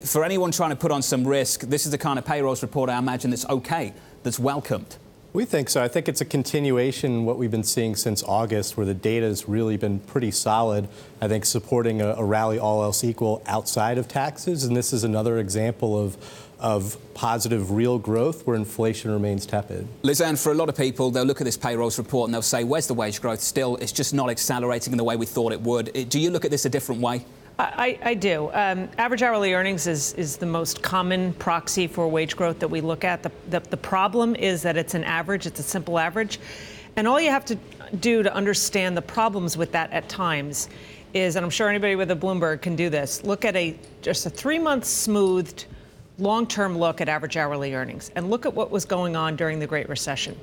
For anyone trying to put on some risk, this is the kind of payrolls report I imagine that's okay, that's welcomed. We think so. I think it's a continuation of what we've been seeing since August, where the data has really been pretty solid, I think supporting a rally all else equal outside of taxes. And this is another example of positive real growth where inflation remains tepid. Lisanne, for a lot of people, they'll look at this payrolls report and they'll say, where's the wage growth still? It's just not accelerating in the way we thought it would. Do you look at this a different way? I do. Average hourly earnings is the most common proxy for wage growth that we look at. The problem is that it's an average. It's a simple average. And all you have to do to understand the problems with that at times is, and I'm sure anybody with a Bloomberg can do this, look at just a 3-month smoothed long-term look at average hourly earnings and look at what was going on during the Great Recession.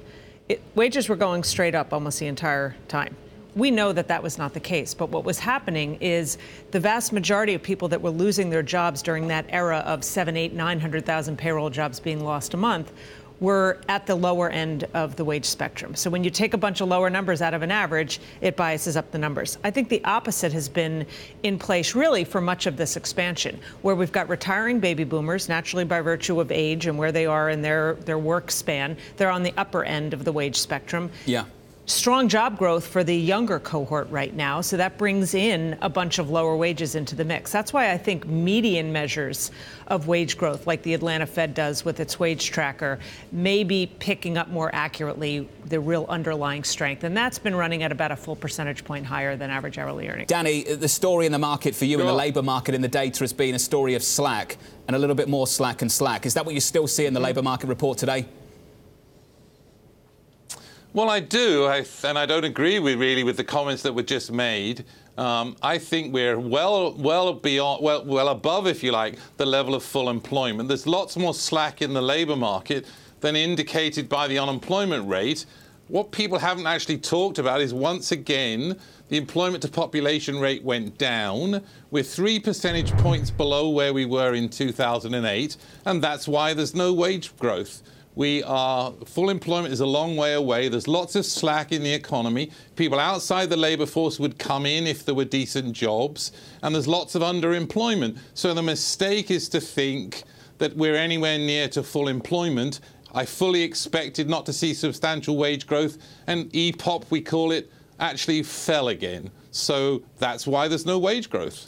Wages were going straight up almost the entire time. We know that that was not the case, but what was happening is the vast majority of people that were losing their jobs during that era of 7, 8, 900,000 payroll jobs being lost a month were at the lower end of the wage spectrum. So when you take a bunch of lower numbers out of an average, it biases up the numbers. I think the opposite has been in place really for much of this expansion, where we've got retiring baby boomers, naturally by virtue of age and where they are in their work span. They're on the upper end of the wage spectrum. Yeah. Strong job growth for the younger cohort right now, so that brings in a bunch of lower wages into the mix. That's why I think median measures of wage growth, like the Atlanta Fed does with its wage tracker, may be picking up more accurately the real underlying strength. And that's been running at about a full percentage point higher than average hourly earnings. Danny, the story in the market for you in the labour market in the data has been a story of slack and a little bit more slack and slack. Is that what you still see in the labour market report today? Well, I do, and I don't agree with the comments that were just made. I think we're well above, if you like, the level of full employment. There's lots more slack in the labour market than indicated by the unemployment rate. What people haven't actually talked about is, once again, the employment to population rate went down. We're 3 percentage points below where we were in 2008, and that's why there's no wage growth. Full employment is a long way away. There's lots of slack in the economy. People outside the labour force would come in if there were decent jobs. And there's lots of underemployment. So the mistake is to think that we're anywhere near to full employment. I fully expected not to see substantial wage growth. And EPOP, we call it, actually fell again. So that's why there's no wage growth.